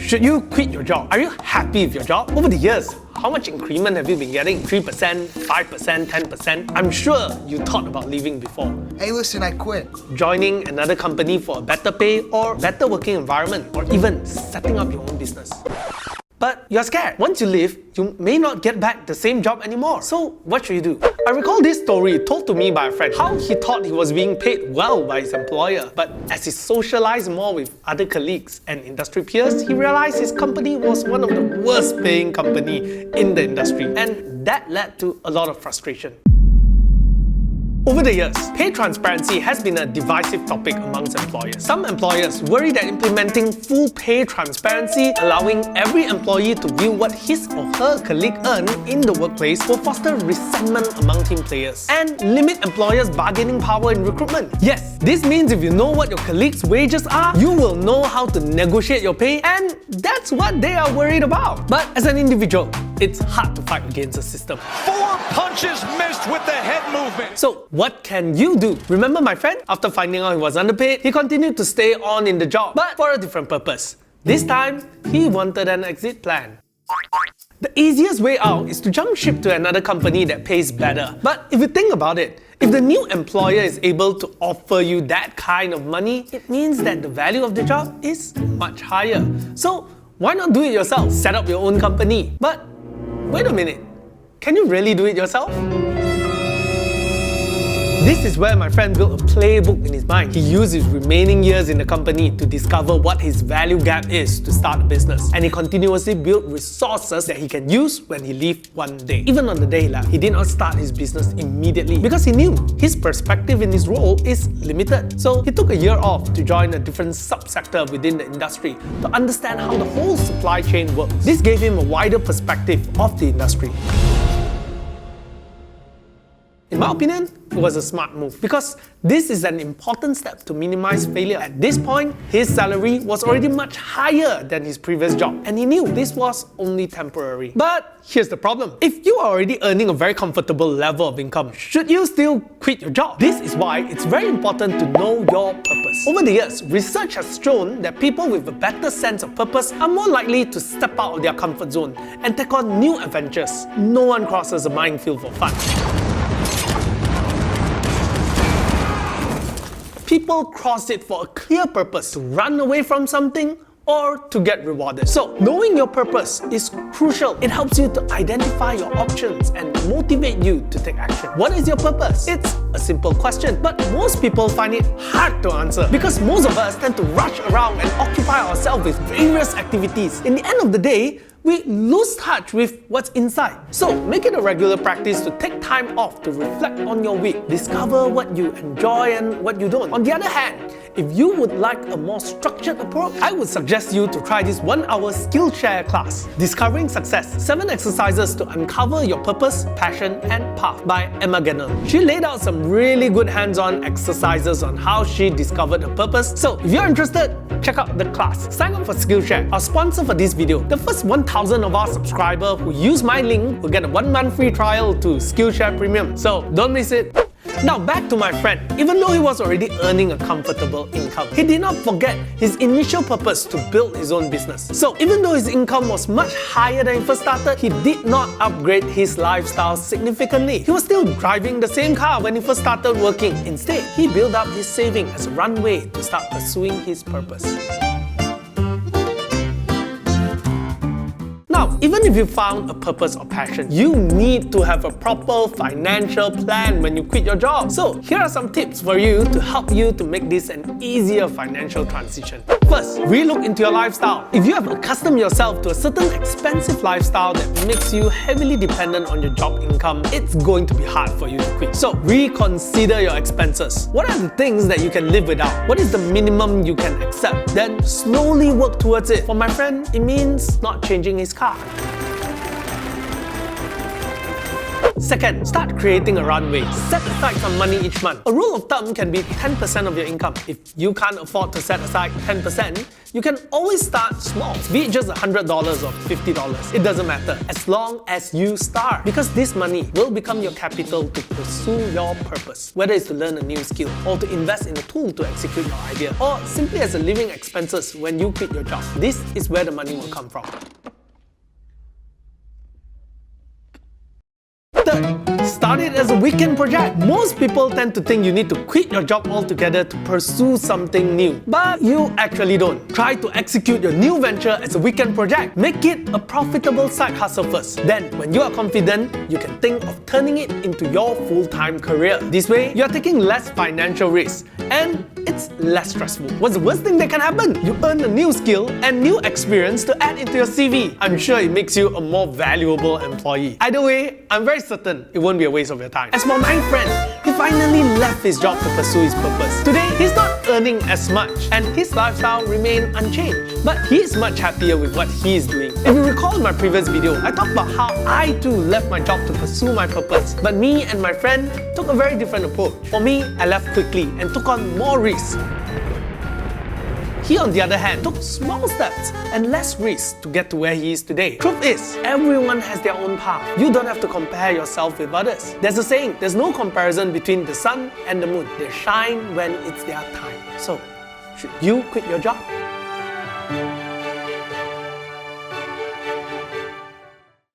Should you quit your job? Are you happy with your job? Over the years, how much increment have you been getting? 3%, 5%, 10%? I'm sure you thought about leaving before. Hey, listen, I quit. Joining another company for a better pay or better working environment, or even setting up your own business. But you're scared. Once you leave, you may not get back the same job anymore. So what should you do? I recall this story told to me by a friend, how he thought he was being paid well by his employer. But as he socialized more with other colleagues and industry peers, he realized his company was one of the worst paying company in the industry. And that led to a lot of frustration. Over the years, pay transparency has been a divisive topic amongst employers. Some employers worry that implementing full pay transparency, allowing every employee to view what his or her colleague earn in the workplace, will foster resentment among team players and limit employers' bargaining power in recruitment. Yes, this means if you know what your colleagues' wages are, you will know how to negotiate your pay, and that's what they are worried about. But as an individual, it's hard to fight against the system. 4 punches missed with the head movement. So what can you do? Remember my friend? After finding out he was underpaid, he continued to stay on in the job, but for a different purpose. This time, he wanted an exit plan. The easiest way out is to jump ship to another company that pays better. But if you think about it, if the new employer is able to offer you that kind of money, it means that the value of the job is much higher. So why not do it yourself? Set up your own company. But wait a minute, can you really do it yourself? This is where my friend built a playbook in his mind. He used his remaining years in the company to discover what his value gap is to start a business. And he continuously built resources that he can use when he leaves one day. Even on the day he left, he did not start his business immediately because he knew his perspective in his role is limited. So he took a year off to join a different subsector within the industry to understand how the whole supply chain works. This gave him a wider perspective of the industry. In my opinion, it was a smart move because this is an important step to minimize failure. At this point, his salary was already much higher than his previous job, and he knew this was only temporary. But here's the problem. If you are already earning a very comfortable level of income, should you still quit your job? This is why it's very important to know your purpose. Over the years, research has shown that people with a better sense of purpose are more likely to step out of their comfort zone and take on new adventures. No one crosses a minefield for fun. People cross it for a clear purpose, to run away from something or to get rewarded. So, knowing your purpose is crucial. It helps you to identify your options and motivate you to take action. What is your purpose? It's a simple question, but most people find it hard to answer because most of us tend to rush around and occupy ourselves with various activities. In the end of the day, we lose touch with what's inside. So make it a regular practice to take time off to reflect on your week, discover what you enjoy and what you don't. On the other hand, if you would like a more structured approach, I would suggest you to try this 1-hour Skillshare class, Discovering Success, 7 exercises to uncover your purpose, passion and path by Emma Gennell. She laid out some really good hands-on exercises on how she discovered her purpose. So if you're interested, check out the class. Sign up for Skillshare, our sponsor for this video. The first 1,000 of our subscribers who use my link will get a 1-month free trial to Skillshare Premium. So don't miss it. Now back to my friend. Even though he was already earning a comfortable income, he did not forget his initial purpose to build his own business. So even though his income was much higher than he first started, he did not upgrade his lifestyle significantly. He was still driving the same car when he first started working. Instead, he built up his saving as a runway to start pursuing his purpose. Now, even if you found a purpose or passion, you need to have a proper financial plan when you quit your job. So, here are some tips for you to help you to make this an easier financial transition. First, relook into your lifestyle. If you have accustomed yourself to a certain expensive lifestyle that makes you heavily dependent on your job income, it's going to be hard for you to quit. So, reconsider your expenses. What are the things that you can live without? What is the minimum you can accept? Then slowly work towards it. For my friend, it means not changing his car. Second, start creating a runway. Set aside some money each month. A rule of thumb can be 10% of your income. If you can't afford to set aside 10%, you can always start small. Be it just $100 or $50. It doesn't matter, as long as you start. Because this money will become your capital to pursue your purpose. Whether it's to learn a new skill, or to invest in a tool to execute your idea, or simply as a living expenses when you quit your job. This is where the money will come from. Third, start it as a weekend project. Most people tend to think you need to quit your job altogether to pursue something new. But you actually don't. Try to execute your new venture as a weekend project. Make it a profitable side hustle first. Then, when you are confident, you can think of turning it into your full-time career. This way, you are taking less financial risk and it's less stressful. What's the worst thing that can happen? You earn a new skill and new experience to add into your CV. I'm sure it makes you a more valuable employee. Either way, I'm very certain it won't be a waste of your time. As for my friend, he finally left his job to pursue his purpose. Today, he's not earning as much and his lifestyle remained unchanged. But he is much happier with what he is doing. If you recall in my previous video, I talked about how I too left my job to pursue my purpose. But me and my friend took a very different approach. For me, I left quickly and took on more risks. He, on the other hand, took small steps and less risk to get to where he is today. Truth is, everyone has their own path. You don't have to compare yourself with others. There's a saying, there's no comparison between the sun and the moon. They shine when it's their time. So, should you quit your job?